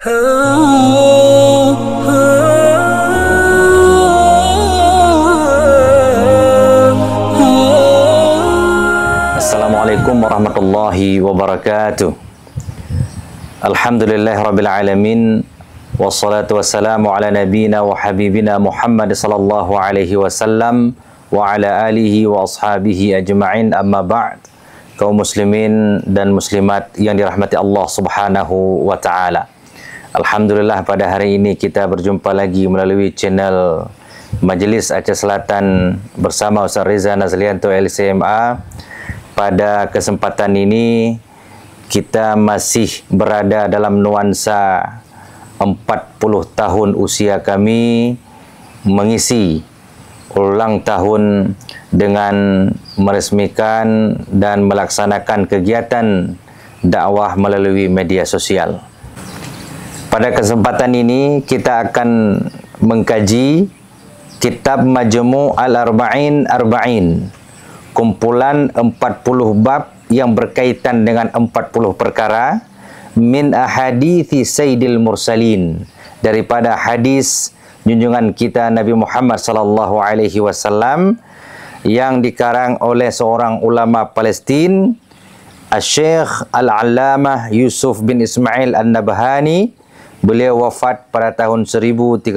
Assalamualaikum warahmatullahi wabarakatuh. Alhamdulillahirabbil alamin, wassalatu wassalamu ala nabiyyina wa habibina Muhammad sallallahu alaihi wasallam wa ala alihi wa ashabihi ajma'in, amma ba'd. Kaum muslimin dan muslimat yang dirahmati Allah Subhanahu wa taala. Alhamdulillah, pada hari ini kita berjumpa lagi melalui channel Majlis Aceh Selatan bersama Ustaz Reza Nazlianto LCMA. Pada kesempatan ini kita masih berada dalam nuansa 40 tahun usia kami mengisi ulang tahun dengan meresmikan dan melaksanakan kegiatan dakwah melalui media sosial. Pada kesempatan ini kita akan mengkaji kitab Majmu' Al-Arba'in Arba'in, kumpulan 40 bab yang berkaitan dengan 40 perkara min ahadithi Sayyidil Mursalin, daripada hadis junjungan kita Nabi Muhammad sallallahu alaihi wasallam yang dikarang oleh seorang ulama Palestin, Syekh Al-Allamah Yusuf bin Ismail An-Nabhani. Beliau wafat pada tahun 1350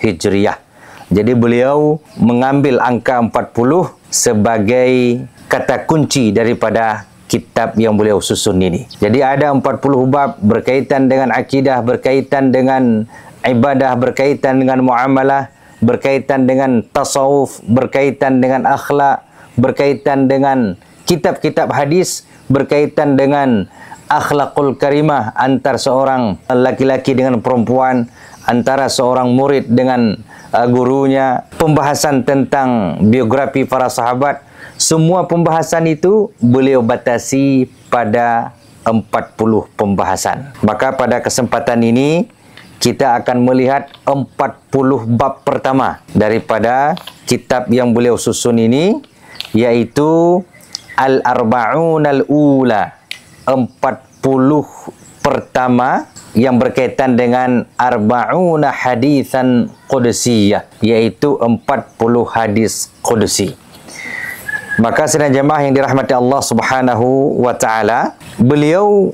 Hijriah. Jadi beliau mengambil angka 40 sebagai kata kunci daripada kitab yang beliau susun ini. Jadi ada 40 bab berkaitan dengan akidah, berkaitan dengan ibadah, berkaitan dengan muamalah, berkaitan dengan tasawuf, berkaitan dengan akhlak, berkaitan dengan kitab-kitab hadis, berkaitan dengan akhlakul karimah antar seorang laki-laki dengan perempuan, antara seorang murid dengan gurunya, pembahasan tentang biografi para sahabat. Semua pembahasan itu beliau batasi pada 40 pembahasan. Maka pada kesempatan ini kita akan melihat 40 bab pertama daripada kitab yang beliau susun ini, yaitu Al-Arba'un Al-Ula, 40 pertama yang berkaitan dengan Arba'una Hadithan Qudsiyah, yaitu 40 hadis Qudsi. Maka sidang jemaah yang dirahmati Allah Subhanahu wa taala, beliau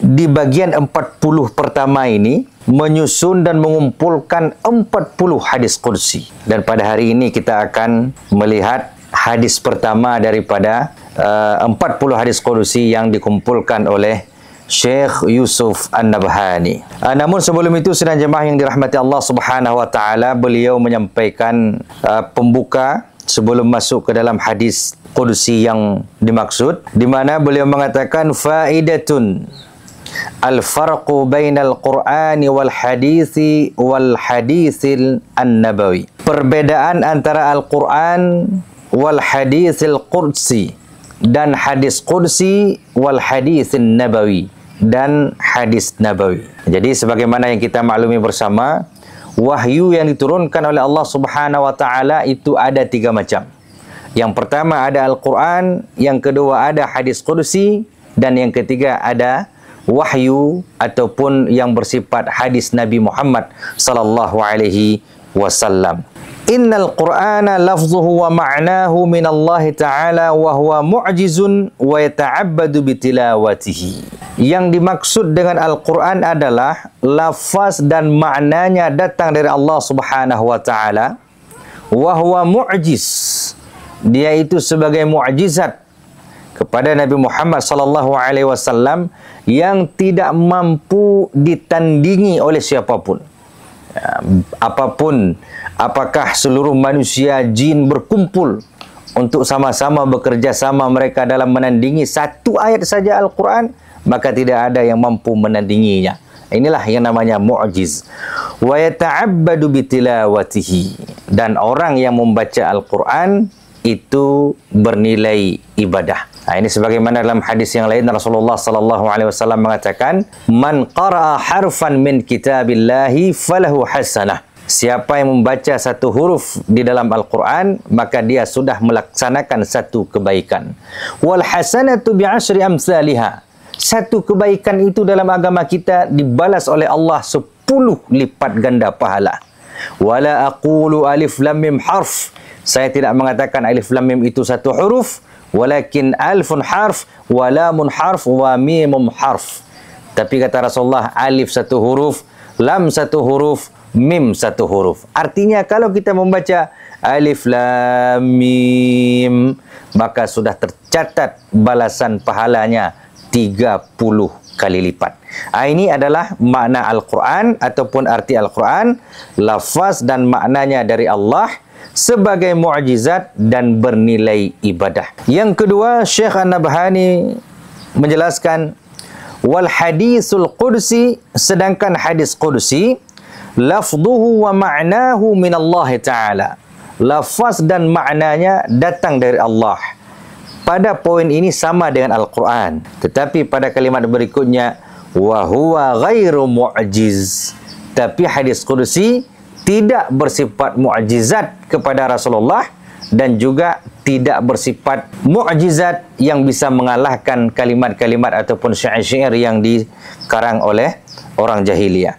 di bagian 40 pertama ini menyusun dan mengumpulkan 40 hadis Qudsi. Dan pada hari ini kita akan melihat hadis pertama daripada 40 hadis Qudsi yang dikumpulkan oleh Syekh Yusuf An-Nabhani. Namun sebelum itu, sidang jemaah yang dirahmati Allah Subhanahu wa taala, beliau menyampaikan pembuka sebelum masuk ke dalam hadis Qudsi yang dimaksud, di mana beliau mengatakan faidatun al-farqu bainal Qur'ani wal hadisi wal hadisil an-nabawi. Perbedaan antara Al-Qur'an wal hadisil Qudsi dan hadis Qudsi wal hadisin nabawi dan hadis nabawi. Jadi sebagaimana yang kita maklumi bersama, wahyu yang diturunkan oleh Allah Subhanahu wa taala itu ada 3 macam. Yang pertama ada Al-Qur'an, yang kedua ada hadis Qudsi, dan yang ketiga ada wahyu ataupun yang bersifat hadis Nabi Muhammad sallallahu alaihi wasallam. Innal Qur'ana lafzuhu wa ma'nahu min Allah Ta'ala wa huwa mu'jizun wa yata'abbadu bitilawatihi. Yang dimaksud dengan Al-Quran adalah lafaz dan maknanya datang dari Allah Subhanahu wa taala. Wa huwa mu'jiz. Dia itu sebagai mu'jizat kepada Nabi Muhammad sallallahu alaihi wasallam yang tidak mampu ditandingi oleh siapapun. Apapun, apakah seluruh manusia jin berkumpul untuk sama-sama bekerja sama mereka dalam menandingi satu ayat saja Al-Quran, maka tidak ada yang mampu menandinginya. Inilah yang namanya mu'jiz. Wa yata'abbadu bitilawatihi. Dan orang yang membaca Al-Quran itu bernilai ibadah. Ini sebagaimana dalam hadis yang lain Rasulullah sallallahu alaihi wasallam mengatakan, "Man qara'a harfan min kitabillahi falahu hasanah." Siapa yang membaca satu huruf di dalam Al-Quran, maka dia sudah melaksanakan satu kebaikan. Wal hasanatu bi'ashri amsalihha. satu kebaikan itu dalam agama kita dibalas oleh Allah 10 lipat ganda pahala. Wala aqulu alif lam mim harf. Saya tidak mengatakan alif lam mim itu satu huruf, walakin alfun harf, wa lamun harf, wa mimum harf. Tapi kata Rasulullah, alif satu huruf, lam satu huruf, mim satu huruf. Artinya kalau kita membaca alif lam mim, maka sudah tercatat balasan pahalanya 30 kali lipat. Ini adalah makna Al-Quran ataupun arti Al-Quran, lafaz dan maknanya dari Allah sebagai mu'jizat dan bernilai ibadah. Yang kedua, Syekh An-Nabhani menjelaskan, wal hadisul qudsi, sedangkan hadis qudsi, lafzuhu wa ma'nahu min Allah Ta'ala. Lafaz dan maknanya datang dari Allah. Pada poin ini sama dengan Al-Quran. Tetapi pada kalimat berikutnya, wa huwa ghairu mu'jiz. Tapi hadis qudsi tidak bersifat mu'jizat kepada Rasulullah dan juga tidak bersifat mu'jizat yang bisa mengalahkan kalimat-kalimat ataupun syair-syair yang dikarang oleh orang jahiliyah.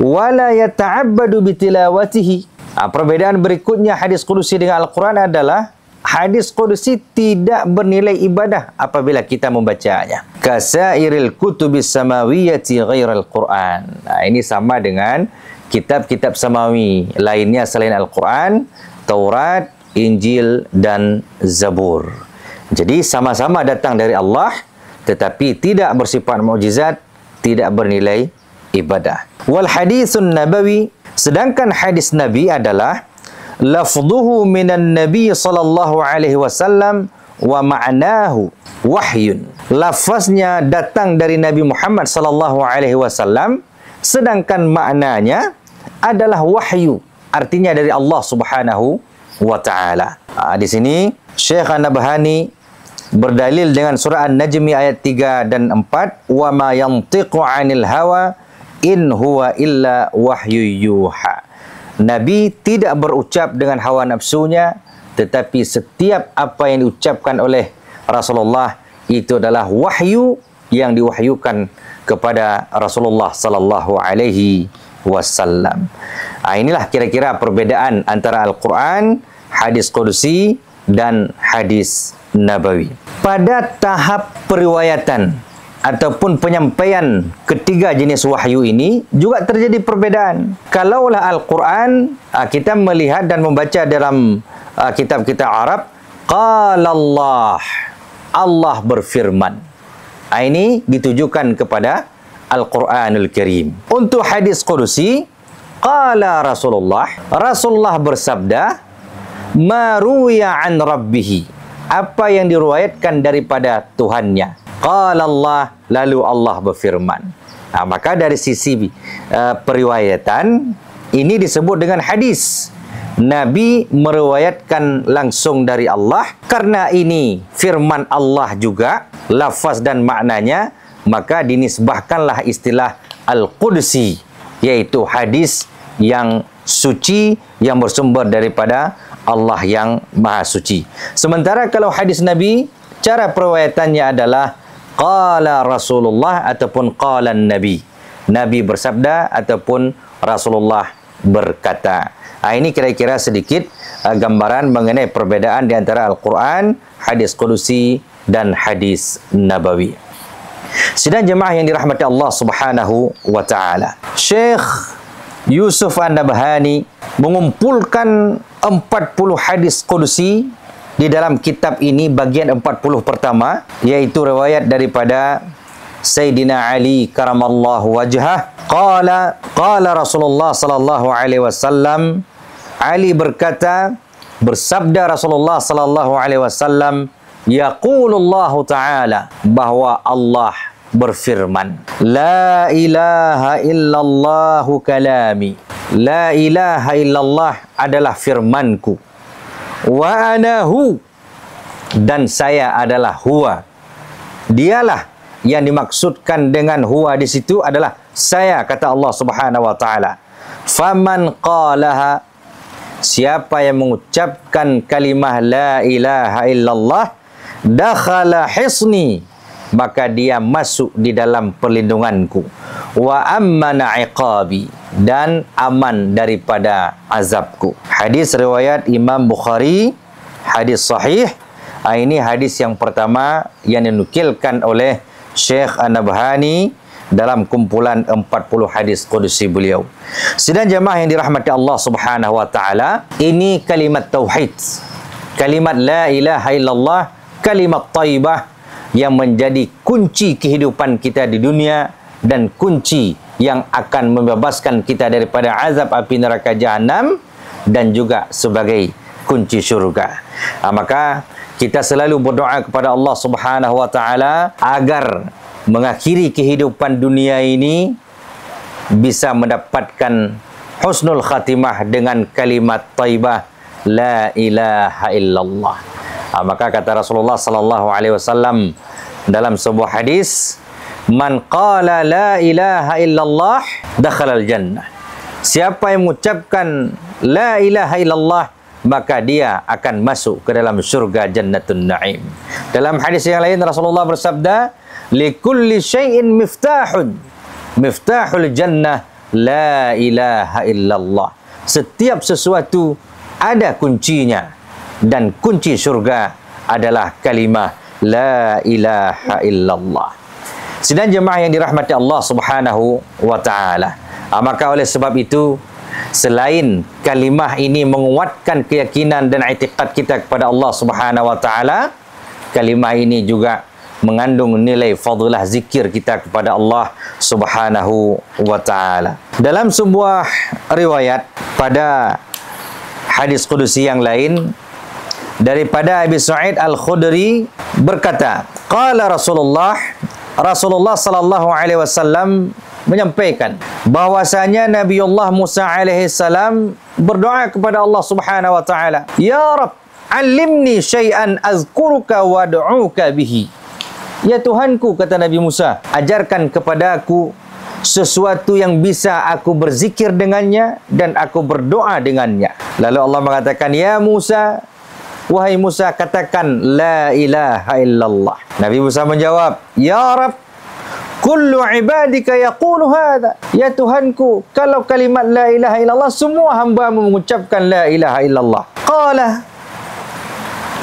Wala yata'abbadu bitilawatihi. Perbedaan berikutnya hadis qudsi dengan Al-Quran adalah hadis qudsi tidak bernilai ibadah apabila kita membacanya. Kasairil kutubis samawiyyati ghairal Quran. Ini sama dengan kitab-kitab samawi lainnya selain Al-Quran, Taurat, Injil dan Zabur. Jadi sama-sama datang dari Allah tetapi tidak bersifat mukjizat, tidak bernilai ibadah. Wal hadisun nabawi, sedangkan hadis Nabi adalah lafzuhu minan Nabi sallallahu alaihi wasallam wa ma'nahu wahyun. Lafaznya datang dari Nabi Muhammad sallallahu alaihi wasallam, sedangkan maknanya adalah wahyu, artinya dari Allah Subhanahu wa taala. Di sini Syekh An-Nabhani berdalil dengan surah An-Najm ayat 3 dan 4, wa ma yantiqu 'anil hawa in huwa illa wahyu yuha. Nabi tidak berucap dengan hawa nafsunya, tetapi setiap apa yang diucapkan oleh Rasulullah itu adalah wahyu yang diwahyukan kepada Rasulullah sallallahu alaihi wasallam. Inilah kira-kira perbedaan antara Al-Quran, hadis qudsi dan hadis nabawi. Pada tahap periwayatan ataupun penyampaian ketiga jenis wahyu ini juga terjadi perbedaan. Kalaulah Al-Quran, kita melihat dan membaca dalam kitab-kitab Arab, qala Allah, Allah berfirman. Ini ditujukan kepada Al-Quranul Karim. Untuk hadis qudsi, qala Rasulullah, Rasulullah bersabda, ma ruwiya an rabbihi, apa yang diriwayatkan daripada Tuhannya. Qala Allah, lalu Allah berfirman. Maka dari sisi periwayatan ini disebut dengan hadis. Nabi meriwayatkan langsung dari Allah. Karena ini firman Allah juga, lafaz dan maknanya, maka dinisbahkanlah istilah Al-Qudsi, yaitu hadis yang suci yang bersumber daripada Allah yang Maha Suci. Sementara kalau hadis Nabi, cara periwayatannya adalah qala Rasulullah ataupun qala Nabi. Nabi bersabda ataupun Rasulullah berkata. Ini kira-kira sedikit gambaran mengenai perbedaan di antara Al-Quran, hadis qudsi dan hadis nabawi. Sidang jemaah yang dirahmati Allah Subhanahu wa taala. Syekh Yusuf An-Nabhani mengumpulkan 40 hadis qudsi di dalam kitab ini, bagian 40 pertama, yaitu riwayat daripada Sayyidina Ali karamallahu wajhah. Qala Rasulullah sallallahu alaihi wasallam, Ali berkata, bersabda Rasulullah sallallahu alaihi wasallam, yaqulullahu ta'ala, bahwa Allah berfirman, la ilaha illallah kalami, la ilaha illallah adalah firmanku, wa ana hu, dan saya adalah huwa. Dialah yang dimaksudkan dengan huwa di situ adalah saya, kata Allah Subhanahu wa taala. Faman qalaha, siapa yang mengucapkan kalimah la ilaha illallah, dakhala hisni, maka dia masuk di dalam perlindunganku. Wa ammana iqabi, dan aman daripada azabku. Hadis riwayat Imam Bukhari, hadis sahih. Ini hadis yang pertama yang dinukilkan oleh Syekh An-Nabhani dalam kumpulan 40 hadis qudsi beliau. Sidang jemaah yang dirahmati Allah Subhanahu wa taala, ini kalimat tauhid. Kalimat la ilaha illallah, kalimat thayyibah yang menjadi kunci kehidupan kita di dunia dan kunci yang akan membebaskan kita daripada azab api neraka jahanam dan juga sebagai kunci syurga. Maka kita selalu berdoa kepada Allah Subhanahu wa taala agar mengakhiri kehidupan dunia ini bisa mendapatkan husnul khatimah dengan kalimat thayyibah la ilaha illallah. Maka kata Rasulullah sallallahu alaihi wasallam dalam sebuah hadis, man qala la ilaha illallah dakhala al-jannah. Siapa yang mengucapkan la ilaha illallah, maka dia akan masuk ke dalam syurga Jannatun Na'im. Dalam hadis yang lain Rasulullah bersabda, likulli syai'in miftahun, miftahul jannah la ilaha illallah. Setiap sesuatu ada kuncinya, dan kunci syurga adalah kalimah la ilaha illallah. Sidang jemaah yang dirahmati Allah Subhanahu wa taala. Maka oleh sebab itu, selain kalimah ini menguatkan keyakinan dan i'tiqad kita kepada Allah Subhanahu wa taala, kalimah ini juga mengandung nilai fadilah zikir kita kepada Allah Subhanahu wa taala. Dalam sebuah riwayat pada hadis qudsi yang lain daripada Abi Sa'id Al-Khudri berkata, qala Rasulullah sallallahu alaihi wasallam menyampaikan bahwasanya Nabiullah Musa alaihi salam berdoa kepada Allah Subhanahu wa taala, ya Rabb, alimni syai'an azkuruka wa ad'uka bihi. Ya Tuhanku, kata Nabi Musa, ajarkan kepadaku sesuatu yang bisa aku berzikir dengannya dan aku berdoa dengannya. Lalu Allah mengatakan, ya Musa, wahai Musa, katakan la ilaha illallah. Nabi Musa menjawab, ya Rabb, kullu ibadika yaqulu hadha. Ya Tuhanku, kalau kalimat la ilaha illallah, semua hamba-Mu mengucapkan la ilaha illallah. Qala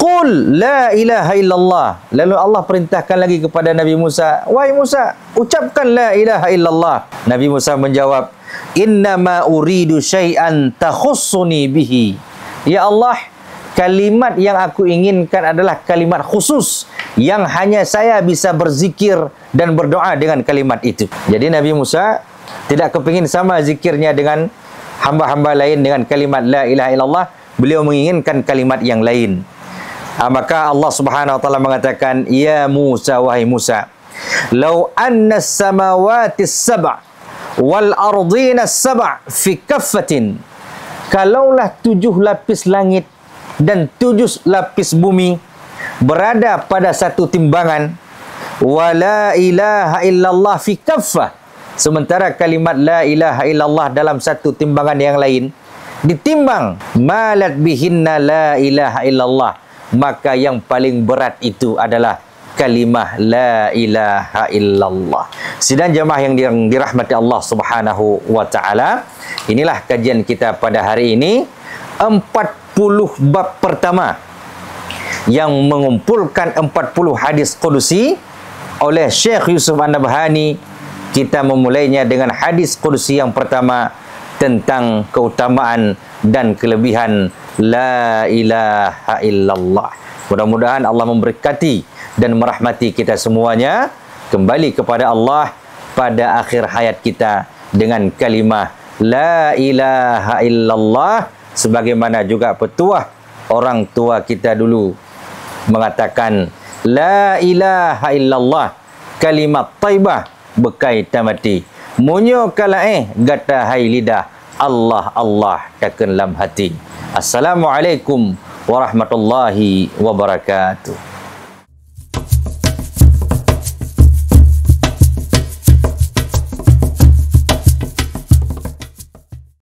qul la ilaha illallah. Lalu Allah perintahkan lagi kepada Nabi Musa, wahai Musa, ucapkan la ilaha illallah. Nabi Musa menjawab, innama uridu syai'an takhussuni bihi. Ya Allah, kalimat yang aku inginkan adalah kalimat khusus yang hanya saya bisa berzikir dan berdoa dengan kalimat itu. Jadi Nabi Musa tidak kepingin sama zikirnya dengan hamba-hamba lain dengan kalimat la ilaha illallah. Beliau menginginkan kalimat yang lain. Maka Allah Subhanahu wa taala mengatakan, ya Musa, wahai Musa, law anna as-samawati as-sab' wal ardina as-sab' fi kaffatin. Kalaulah 7 lapis langit dan 7 lapis bumi berada pada satu timbangan, wa la ilaha illallah fi kaffah, sementara kalimat la ilaha illallah dalam satu timbangan yang lain, ditimbang, malat bihinna la ilaha illallah, maka yang paling berat itu adalah kalimah la ilaha illallah. Sidang jemaah yang dirahmati Allah Subhanahu wa taala, inilah kajian kita pada hari ini, 40 bab pertama yang mengumpulkan 40 hadis qudsi oleh Syekh Yusuf An-Nabhani. Kita memulainya dengan hadis qudsi yang pertama tentang keutamaan dan kelebihan la ilaha illallah. Mudah-mudahan Allah memberkati dan merahmati kita semuanya, kembali kepada Allah pada akhir hayat kita dengan kalimah la ilaha illallah, sebagaimana juga petuah orang tua kita dulu mengatakan la ilaha illallah, kalimat thayyibah bekai tamati. Munyo kala gata hai lidah, Allah Allah takkan lam hati. Assalamualaikum warahmatullahi wabarakatuh.